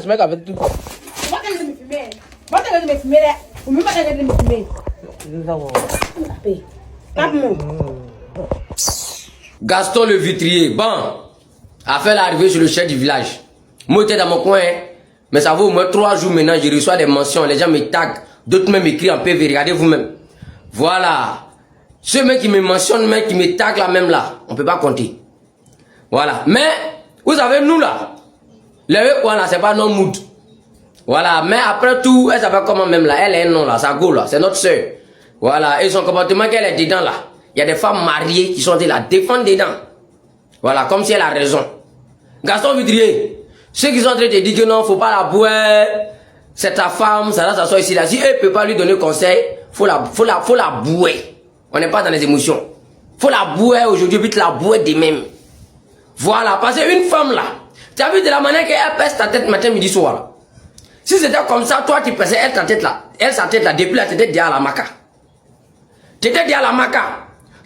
Ce mec avec tout. Moi, quand je me fumais, moi, quand je me fumais, ou même quand je me fumais. Gaston le vitrier, bon, a fait l'arrivée sur le chef du village. Moi, j'étais dans mon coin, hein, mais ça vaut au moins 3 jours maintenant, je reçois des mentions, les gens me taguent, d'autres même m'écrivent en PV, regardez vous-même. Voilà. Ceux mecs qui me mentionnent, mecs qui me taguent là même là, on ne peut pas compter. Voilà. Mais, vous savez, nous là, les quoi là, c'est pas non mood. Voilà. Mais après tout, elle s'appelle comment même là, elle est un nom là, sa go là, c'est notre soeur. Voilà. Et son comportement qu'elle est dedans là. Il y a des femmes mariées qui sont de la défendre dedans. Voilà, comme si elle a raison. Gaston Vitrier, ceux qui sont en train de te dire que non, faut pas la boire, c'est ta femme, ça va s'asseoir ici là. Si elle peut pas lui donner conseil, faut la boire. On n'est pas dans les émotions. Faut la boire aujourd'hui, puis la boire de même. Voilà, parce qu'une femme là, tu as vu de la manière qu'elle pèse ta tête matin, midi, soir là. Si c'était comme ça, toi tu pèsais elle ta tête là, elle sa tête là, depuis là, tu étais déjà à la maca. Tu étais déjà à la maca.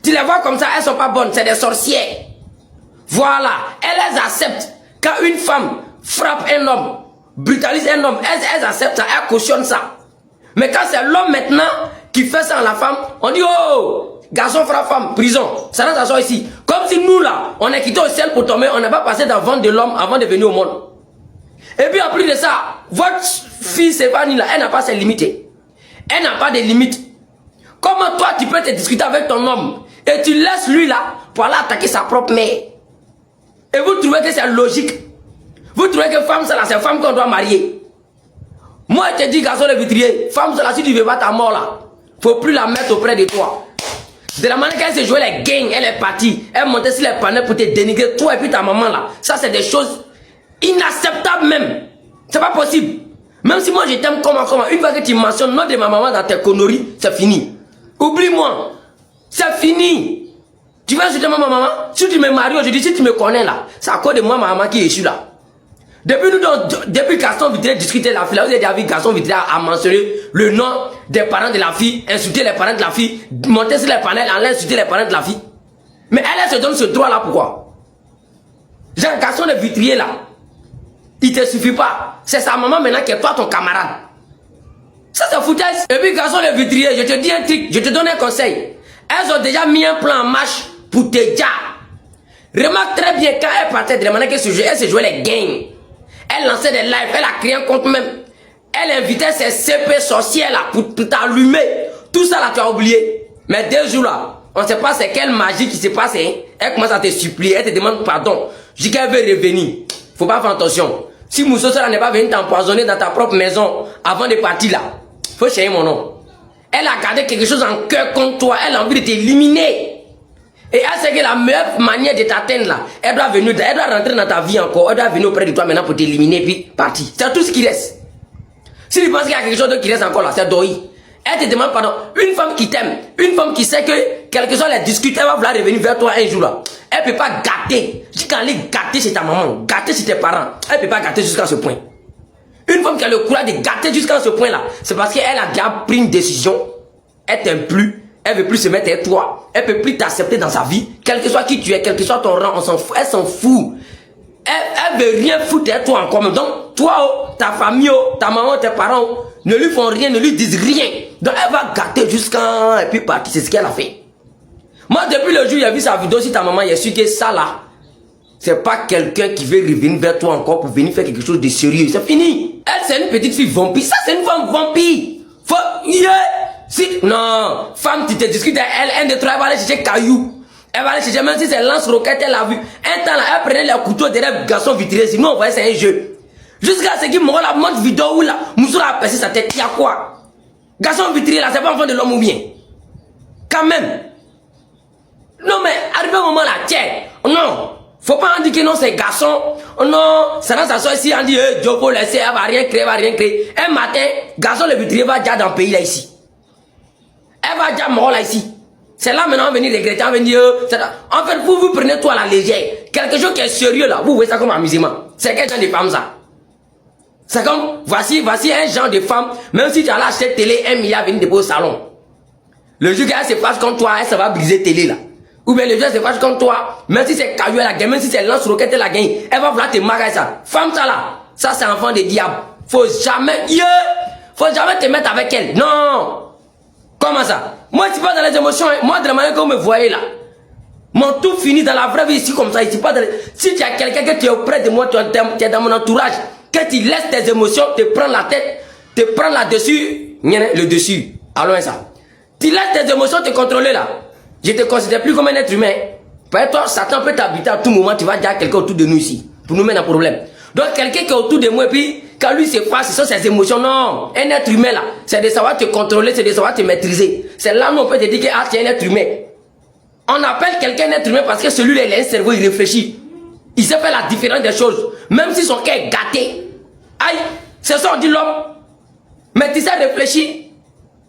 Tu les vois comme ça, elles sont pas bonnes, c'est des sorcières. Voilà, elles acceptent. Quand une femme frappe un homme, brutalise un homme, elles acceptent ça, elles cautionnent ça. Mais quand c'est l'homme maintenant qui fait ça à la femme, on dit oh, garçon frappe femme, prison. Ça va s'asseoir ici. Comme si nous là, on est quitté au ciel pour tomber, on n'a pas passé dans le ventre de l'homme avant de venir au monde. Et puis en plus de ça, votre fille Stéphanie là, elle n'a pas ses limites. Elle n'a pas de limites. Comment toi tu peux te discuter avec ton homme et tu laisses lui là pour aller attaquer sa propre mère? Et vous trouvez que c'est logique? Vous trouvez que femme c'est là, c'est femme qu'on doit marier? Moi je te dis garçon le vitrier, femme c'est là, si tu veux pas ta mort là, faut plus la mettre auprès de toi. De la manière qu'elle se jouait les gangs, elle est partie, elle montait sur les panneaux pour te dénigrer toi et puis ta maman là. Ça c'est des choses inacceptables même. C'est pas possible. Même si moi je t'aime comment, une fois que tu mentionnes le nom de ma maman dans tes conneries, c'est fini. Oublie-moi. C'est fini. Tu vas insulter ma maman? Si tu me maries aujourd'hui, si tu me connais là, c'est à cause de moi, ma maman qui est issue là. Depuis Gaston Vitrier discutait la fille là, vous avez déjà vu Gaston Vitrier a mentionné le nom des parents de la fille, insulter les parents de la fille, monter sur les panels, aller insulter les parents de la fille. Mais elle se donne ce droit là, pourquoi? Genre Gaston le Vitrier là, il te suffit pas. C'est sa maman maintenant qui est toi ton camarade. Ça c'est foutaise. Et puis Gaston le Vitrier, je te dis un truc, je te donne un conseil. Elles ont déjà mis un plan en marche pour te dire. Remarque très bien quand elle partait de la manière qu'elle se jouait les gangs. Elle lançait des lives, elle a créé un compte même. Elle invitait ses CP sorcières là pour t'allumer. Tout ça là tu as oublié. Mais 2 jours là, on ne sait pas c'est quelle magie qui se passe. Hein? Elle commence à te supplier, elle te demande pardon. Je dis qu'elle veut revenir. Faut pas faire attention. Si Mousso là n'est pas venu t'empoisonner dans ta propre maison avant de partir là, faut changer mon nom. Elle a gardé quelque chose en cœur contre toi. Elle a envie de t'éliminer. Et elle sait que la meilleure manière de t'atteindre là, elle doit venir, elle doit rentrer dans ta vie encore. Elle doit venir auprès de toi maintenant pour t'éliminer puis partir. C'est tout ce qui reste. Si tu penses qu'il y a quelque chose qui reste encore là, c'est Doi. Elle te demande pardon. Une femme qui t'aime, une femme qui sait que quel que soit les discutes, elle va vouloir revenir vers toi un jour là. Elle ne peut pas gâter. Je dis qu'elle est gâtée chez ta maman, gâtée chez tes parents. Elle ne peut pas gâter jusqu'à ce point. Une femme qui a le courage de gâter jusqu'à ce point là, c'est parce qu'elle a déjà pris une décision. Elle t'aime plus. Elle veut plus se mettre avec toi. Elle peut plus t'accepter dans sa vie. Quel que soit qui tu es, quel que soit ton rang, on s'en fout. Elle s'en fout. Elle veut rien foutre avec toi encore. Donc, toi, ta famille, ta maman, tes parents, ne lui font rien, ne lui disent rien. Donc, elle va gâter jusqu'à... Et puis partir. C'est ce qu'elle a fait. Moi, depuis le jour où j'ai vu sa vidéo sur ta maman, j'ai su que ça là, c'est pas quelqu'un qui veut revenir vers toi encore pour venir faire quelque chose de sérieux. C'est fini. Elle, c'est une petite fille vampire. Ça, c'est une femme vampire. Faut... Yeah. Si, non, femme, tu te discutes elle, 1, 2, 3, elle va aller chercher caillou. Elle va aller chercher, même si c'est lance-roquette, elle a vu. Un temps là, elle prenait les couteaux derrière Gaston Vitrier. Sinon, on voyait c'est un jeu. Jusqu'à ce qu'il me la montre vidéo où là, Mousso a percé sa tête. Il y a quoi? Gaston Vitrier là, c'est pas enfant de l'homme ou bien? Quand même. Non, mais arrivé au moment là, tiens, non. Faut pas en dire que non, c'est garçon. Non, ça va s'asseoir ici, on dit, Diopo, laissez, elle va rien créer, elle va rien créer. Un matin, Gaston le Vitrier va déjà dans le pays là ici. Elle va déjà mort là ici. C'est là maintenant on va venir regretter, on va venir en fait, vous prenez tout à la légère. Quelque chose qui est sérieux là, vous voyez ça comme amusement. C'est quel genre de femme ça? C'est comme, voici un genre de femme, même si tu as acheté télé 1 milliard, venir déposer au salon. Le jour qu'elle se passe comme toi, elle va briser télé là. Ou bien le jour qu'elle se passe comme toi, même si c'est caillou elle a gagné, même si c'est lance-roquette elle a gagné, elle va vouloir te marier ça. Femme ça là, ça c'est enfant de diable. Faut jamais te mettre avec elle. Non. Comment ça? Moi, je suis pas dans les émotions. Moi, de la manière que vous me voyez là, mon tout fini dans la vraie vie ici comme ça. Ici, pas dans... Si tu as quelqu'un que tu es auprès de moi, tu es dans mon entourage, que tu laisses tes émotions te prendre la tête, te prendre là-dessus, le dessus. Allons ça. Tu laisses tes émotions te contrôler là. Je te considère plus comme un être humain. Par toi, Satan peut t'habiter à tout moment. Tu vas dire à quelqu'un autour de nous ici pour nous mettre un problème. Donc, quelqu'un qui est autour de moi, et puis, quand lui se passe, ce sont ses émotions. Non, un être humain là, c'est de savoir te contrôler, c'est de savoir te maîtriser. C'est là où on peut te dire que tu es un être humain. On appelle quelqu'un un être humain parce que celui-là, il a un cerveau, il réfléchit. Il sait faire la différence des choses. Même si son cœur est gâté. Aïe, c'est ça on dit l'homme. Mais tu sais réfléchir.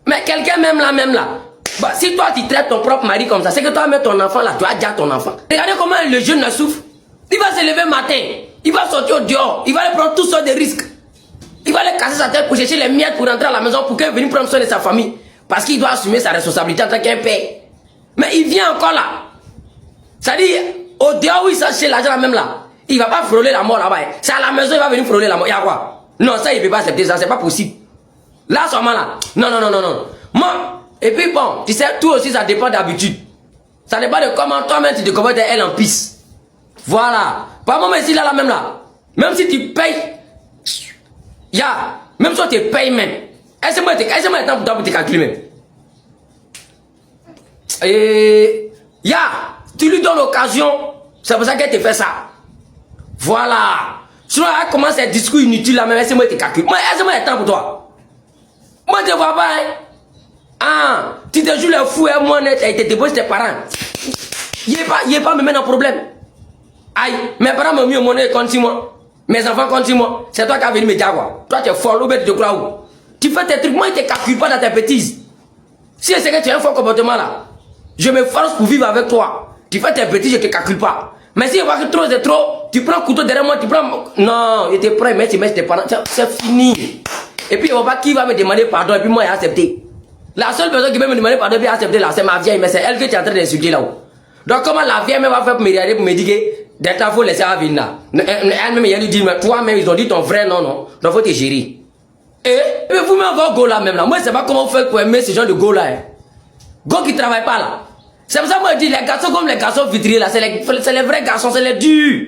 Mais quelqu'un même là. Bah, si toi tu traites ton propre mari comme ça, c'est que toi même ton enfant là, tu as déjà ton enfant. Regardez comment le jeune le souffre. Il va se lever matin. Il va sortir au dehors. Il va aller prendre toutes sortes de risques. Il va aller casser sa tête pour chercher les miettes pour rentrer à la maison pour qu'il vienne prendre soin de sa famille. Parce qu'il doit assumer sa responsabilité en tant qu'un père. Mais il vient encore là. C'est-à-dire, au dehors où il s'est cherché l'argent même là, il ne va pas frôler la mort là-bas. C'est à la maison il va venir frôler la mort. Il y a quoi? Non, ça il ne peut pas accepter ça, c'est pas possible. Là, seulement là. Non. Moi, et puis bon, tu sais, tout aussi ça dépend d'habitude. Ça dépend de comment toi-même tu te comportes elle en pisse. Voilà. Par moment ici là même là. Même si tu payes, même si tu payes même. Est-ce que le temps pour toi pour te calculer même? Et tu lui donnes l'occasion, c'est pour ça qu'elle te fait ça. Voilà. Sinon, elle commence à discours inutile là même, est-ce que moi te calcule? Moi, est-ce que moi le temps pour toi? Moi, je ne vois pas, hein. Ah, tu te joues le fou, hein, moi, tu te débrouilles tes parents. Il n'est pas me mettre en problème. Aïe, mes parents m'ont mis au monnaie contre 6 mois. Mes enfants contre 6 mois. C'est toi qui as venu me dire quoi? Toi, tu es fort, tu te crois où? Tu fais tes trucs, moi, je ne te calcule pas dans tes bêtises. Si c'est que tu as un fort comportement là, je me force pour vivre avec toi. Tu fais tes bêtises, je ne te calcule pas. Mais si je vois que trop c'est trop, tu prends un couteau derrière moi, tu prends... Non, je te prends, mais tu mets tes parents, c'est fini. Et puis, il ne va pas qui va me demander pardon, et puis moi, j'ai accepté. La seule personne qui peut me demander pardon, et puis accepter là, c'est ma vieille, mais c'est elle que tu es en train d'insulter là-haut. Donc, comment la vieille me va faire pour me regarder, pour me dire que d'être là, il faut laisser à venir là. Elle-même, elle lui dit, mais toi-même, ils ont dit ton vrai nom, non. Donc, il faut te gérer. Et vous-même, vos go là même là. Moi, je ne sais pas comment vous faites pour aimer ce genre de go là. Hein. Go qui ne travaille pas là. C'est pour ça que moi, je dis, les garçons comme les garçons vitriers là, c'est les vrais garçons, c'est les durs.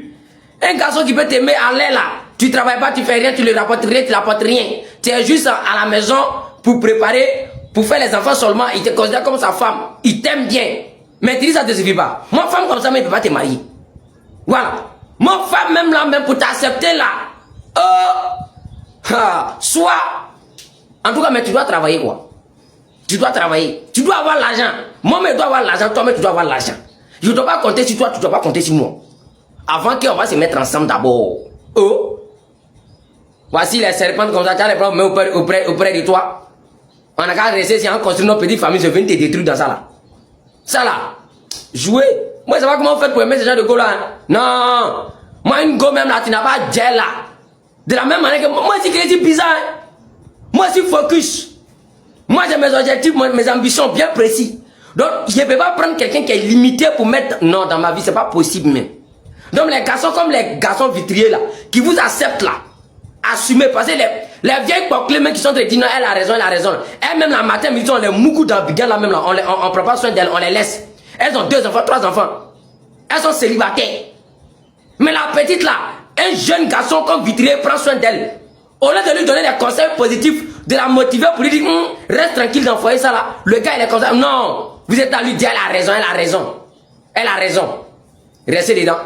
Un garçon qui peut t'aimer à l'air là. Tu ne travailles pas, tu fais rien, tu ne rapportes rien, tu ne rapportes rien. Tu es juste à la maison pour préparer, pour faire les enfants seulement. Il te considère comme sa femme. Il t'aime bien. Mais tu dis ça ne te suffit pas. Moi, femme comme ça, mais il ne peut pas te marier. Voilà. Moi, femme même là, même pour t'accepter là. Soit. En tout cas, mais tu dois travailler quoi. Tu dois travailler. Tu dois avoir l'argent. Moi, mais je dois avoir l'argent. Toi, mais tu dois avoir l'argent. Je ne dois pas compter sur toi, tu ne dois pas compter sur moi. Avant qu'on va se mettre ensemble d'abord. Voici les serpents comme ça, tu as les problèmes auprès de toi. On a qu'à rester si on construit nos petites familles, je viens te détruire dans ça là. Ça là. Jouer. Moi, je ne sais pas comment vous faites pour aimer ce genre de go là. Hein. Non. Moi, une go même là, tu n'as pas gel là. De la même manière que moi, c'est que c'est bizarre. Hein. Moi, je suis focus. Moi, j'ai mes objectifs, mes ambitions bien précis. Donc, je ne peux pas prendre quelqu'un qui est limité pour mettre... Non, dans ma vie, ce n'est pas possible même. Donc, les garçons comme les garçons vitriers là, qui vous acceptent là, assumez. Parce que les vieilles coquelets qui sont en train de dire non, elle a raison. Elles-même, la matin, ils ont les moukou d'Abidjan là même là, on prend pas soin d'elles, on les laisse. Elles ont 2 enfants, 3 enfants. Elles sont célibataires. Mais la petite là, un jeune garçon comme vitrier prend soin d'elle. Au lieu de lui donner des conseils positifs, de la motiver pour lui dire reste tranquille dans le foyer, ça là. Le gars il est comme ça. Non, vous êtes à lui dire elle a raison. Elle a raison. Restez dedans.